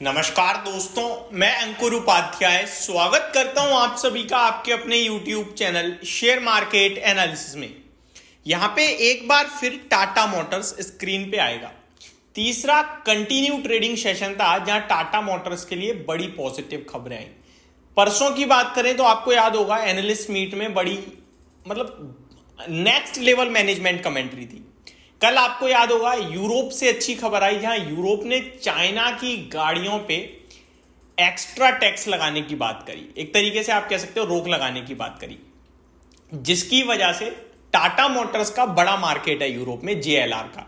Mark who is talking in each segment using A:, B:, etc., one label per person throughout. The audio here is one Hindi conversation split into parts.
A: नमस्कार दोस्तों, मैं अंकुर उपाध्याय स्वागत करता हूं आप सभी का आपके अपने YouTube channel share market analysis में। यहां पे एक बार फिर टाटा मोटर्स स्क्रीन पे आएगा। तीसरा कंटिन्यू ट्रेडिंग सेशन था जहां टाटा मोटर्स के लिए बड़ी पॉजिटिव खबरें आई। परसों की बात करें तो आपको याद होगा एनालिस्ट मीट में बड़ी नेक्स्ट लेवल मैनेजमेंट कमेंट्री थी। कल आपको याद होगा यूरोप से अच्छी खबर आई जहां यूरोप ने चाइना की गाड़ियों पे एक्स्ट्रा टैक्स लगाने की बात करी। एक तरीके से आप कह सकते हो रोक लगाने की बात करी, जिसकी वजह से टाटा मोटर्स का बड़ा मार्केट है यूरोप में, JLR का।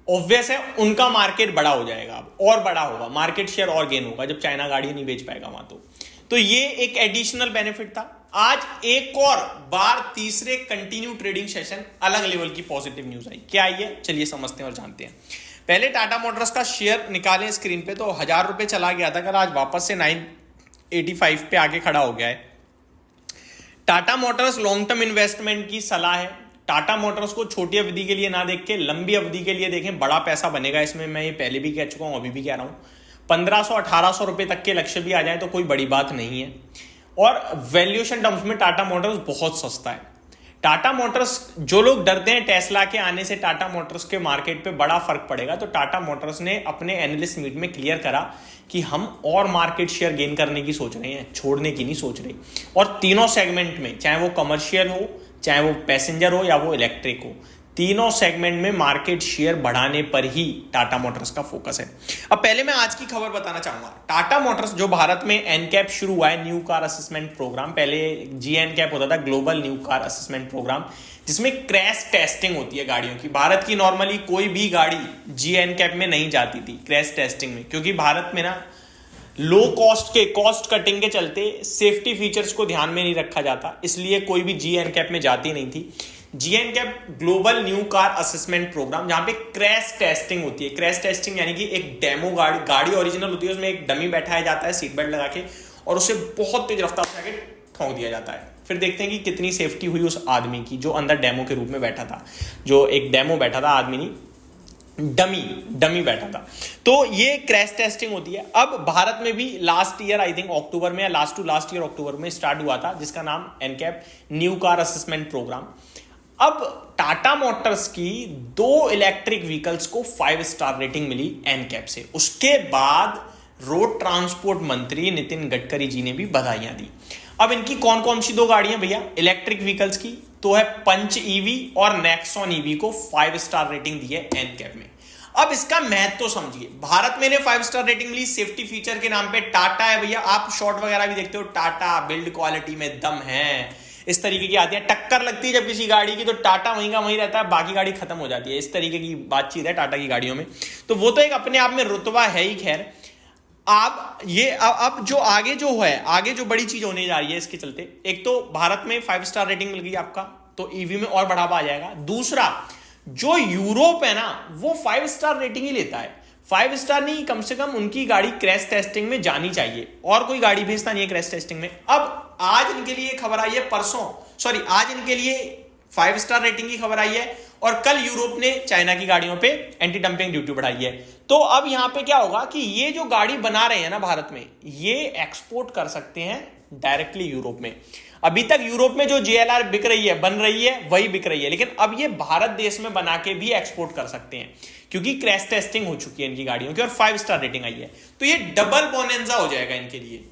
A: ऑब्वियस है उनका मार्केट बड़ा हो जाएगा, अब और बड़ा होगा, मार्केट शेयर और गेन होगा जब चाइना गाड़ी नहीं बेच पाएगा वहां। तो ये एक एडिशनल बेनिफिट था। आज एक और बार तीसरे कंटिन्यू ट्रेडिंग सेशन अलग लेवल की पॉजिटिव न्यूज आई। क्या आई है चलिए समझते हैं और जानते हैं। पहले टाटा मोटर्स का शेयर निकालें स्क्रीन पे तो 1000 रुपए चला गया था, कल आज वापस से 985 पे आके खड़ा हो गया है। Tata Motors long term investment की सलाह है। टाटा मोटर्स को छोटी अवधि के लिए ना देख के लंबी अवधि के लिए देखें, बड़ा पैसा बनेगा इसमें। मैं ये पहले भी कह चुका हूं, अभी भी कह रहा हूं। 1500-1800 रुपए तक के लक्ष्य भी आ जाए तो कोई बड़ी बात नहीं है। और वैल्यूएशन टर्म्स में टाटा मोटर्स बहुत सस्ता है। टाटा मोटर्स, जो लोग डरते हैं टेस्ला के आने से टाटा मोटर्स के मार्केट पे बड़ा फर्क पड़ेगा, तो टाटा मोटर्स ने अपने एनालिस्ट मीट में क्लियर करा कि हम और मार्केट शेयर गेन करने की सोच रहे हैं, छोड़ने की नहीं सोच रहे। और तीनों सेगमेंट में, चाहे वो कमर्शियल हो, चाहे वो पैसेंजर हो या वो इलेक्ट्रिक हो, तीनों सेगमेंट में मार्केट शेयर बढ़ाने पर ही टाटा मोटर्स का फोकस है। अब पहले मैं आज की खबर बताना चाहूंगा। टाटा मोटर्स जो भारत में एनकैप शुरू हुआ है, न्यू कार असेसमेंट प्रोग्राम, पहले GNCAP होता था, global new car assessment program, जिसमें क्रैश टेस्टिंग होती है गाड़ियों की। भारत की नॉर्मली कोई भी गाड़ी GNCAP में नहीं जाती थी क्रैश टेस्टिंग में, क्योंकि भारत में ना लो कॉस्ट कटिंग के चलते सेफ्टी फीचर्स को ध्यान में नहीं रखा जाता, इसलिए कोई भी GNCAP में जाती नहीं थी। GNCAP global new car assessment program, जहां पे क्रैश टेस्टिंग होती है। क्रैश टेस्टिंग यानी कि एक डेमो गाड़ी ओरिजिनल होती है, उसमें एक डमी बैठाया जाता है सीट बेल्ट लगा के, और उसे बहुत तेज रफ्तार से आके ठोक दिया जाता है। फिर देखते हैं कि कितनी सेफ्टी हुई उस आदमी की जो अंदर डेमो के रूप में बैठा था, जो एक डेमो बैठा था, आदमी नहीं, डमी बैठा था। तो ये क्रैश टेस्टिंग होती है। अब भारत में भी last year, I think October में या last to last year October में स्टार्ट हुआ था, जिसका नाम NCAP new car assessment program. अब टाटा मोटर्स की 2 इलेक्ट्रिक व्हीकल्स को 5 स्टार रेटिंग मिली एनकैप से। उसके बाद रोड ट्रांसपोर्ट मंत्री नितिन गडकरी जी ने भी बधाइयां दी। अब इनकी कौन कौन सी 2 गाड़ियां भैया इलेक्ट्रिक व्हीकल्स की, तो है पंच ईवी और नेक्सॉन ईवी को 5 स्टार रेटिंग दी है एनकैप में। अब इसका महत्व तो समझिए। भारत में 5 स्टार रेटिंग मिली सेफ्टी फीचर के नाम पे। टाटा है भैया, आप शॉर्ट वगैरह भी देखते हो, टाटा बिल्ड क्वालिटी में दम है, इस तरीके की आती है। टक्कर लगती है जब किसी गाड़ी की तो टाटा वहीं का वहीं रहता है, बाकी गाड़ी खत्म हो जाती है। इस तरीके की बातचीत है टाटा की गाड़ियों में। तो वो तो एक अपने आप में रुतबा है ही। खैर, आप ये अब जो आगे जो बड़ी चीज होने जा रही है इसके चलते, एक तो भारत में 5 स्टार रेटिंग मिल गई आपका, तो ईवी में और बढ़ावा आ जाएगा। दूसरा, जो यूरोप है ना, वो 5 स्टार रेटिंग ही लेता है। 5 स्टार नहीं, कम से कम उनकी गाड़ी क्रैश टेस्टिंग में जानी चाहिए, और कोई गाड़ी भेजता नहीं है क्रैश टेस्टिंग में। अब आज इनके लिए खबर आई है, आज इनके लिए 5 स्टार रेटिंग की खबर आई है, और कल यूरोप ने चाइना की गाड़ियों पे एंटी डंपिंग ड्यूटी बढ़ाई है। तो अब यहां पे क्या होगा कि ये जो गाड़ी बना रहे हैं ना भारत में, ये एक्सपोर्ट कर सकते हैं डायरेक्टली यूरोप में। अभी तक यूरोप में जो JLR बिक रही है, बन रही है, वही बिक रही है, लेकिन अब ये भारत देश में बना के भी एक्सपोर्ट कर सकते हैं, क्योंकि क्रैश टेस्टिंग हो चुकी है इनकी गाड़ियों की और 5 स्टार रेटिंग आई है। तो ये डबल बोनेंजा हो जाएगा इनके लिए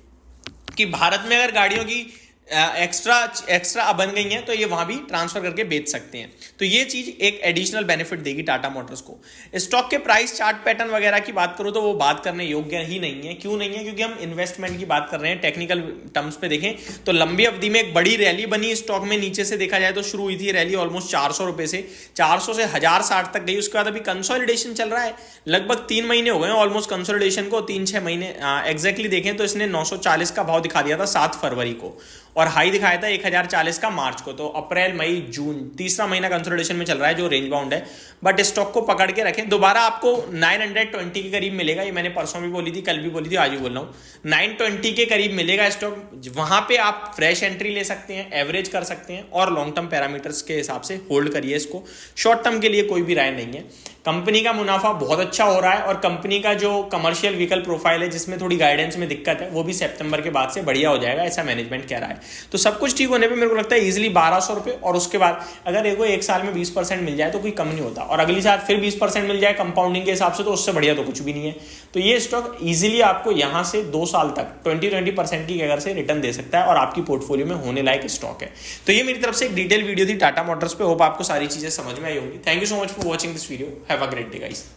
A: कि भारत में अगर गाड़ियों की एक्स्ट्रा बन गई हैं तो ये वहां भी ट्रांसफर करके बेच सकते हैं। तो ये चीज एक एडिशनल बेनिफिट देगी टाटा मोटर्स को। स्टॉक के प्राइस चार्ट पैटर्न वगैरह की बात करो तो वो बात करने योग्य ही नहीं है। क्यों नहीं है? क्योंकि हम इन्वेस्टमेंट की बात कर रहे हैं। टेक्निकल टर्म्स पे देखें तो लंबी अवधि में एक बड़ी रैली बनी स्टॉक में। नीचे से देखा जाए तो शुरू हुई थी रैली ऑलमोस्ट 400 रुपए से, 400 से 1060 तक गई। उसके बाद अभी कंसोलिडेशन चल रहा है, लगभग 3 महीने हो गए ऑलमोस्ट कंसोलिडेशन को, 3-6 महीने एग्जैक्टली देखें तो इसने 940 का भाव दिखा दिया था 7 फरवरी को, और हाई दिखाया था 1040 का मार्च को। तो अप्रैल मई जून तीसरा महीना कंसोलिडेशन में चल रहा है जो रेंज बाउंड है। बट स्टॉक को पकड़ के रखें, दोबारा आपको 920 के करीब मिलेगा। ये मैंने परसों भी बोली थी, कल भी बोली थी, आज भी बोल रहा हूँ, 920 के करीब मिलेगा स्टॉक। वहां पे आप फ्रेश एंट्री ले सकते हैं, एवरेज कर सकते हैं, और लॉन्ग टर्म पैरामीटर्स के हिसाब से होल्ड करिए इसको। शॉर्ट टर्म के लिए कोई भी राय नहीं है। कंपनी का मुनाफा बहुत अच्छा हो रहा है और कंपनी का जो कमर्शियल व्हीकल प्रोफाइल है जिसमें थोड़ी गाइडेंस में दिक्कत है वो भी सितंबर के बाद से बढ़िया हो जाएगा, ऐसा मैनेजमेंट कह रहा है। तो सब कुछ ठीक होने पे मेरे को लगता है इजीली 1200 रुपये, और उसके बाद अगर एक साल में 20% मिल जाए तो कोई कम नहीं होता, और अगली साल फिर 20% मिल जाए कंपाउंडिंग के हिसाब से, तो उससे बढ़िया तो कुछ भी नहीं है। तो ये स्टॉक इजीली आपको यहाँ से 2 साल तक 20% की अगर से रिटर्न दे सकता है और आपकी पोर्टफोलियो में होने लायक स्टॉक है। तो ये मेरी तरफ से एक डिटेल वीडियो थी टाटा मोटर्स पे। होप आपको सारी चीजें समझ में आई होंगी। Thank you so much for watching this video. Have a great day guys.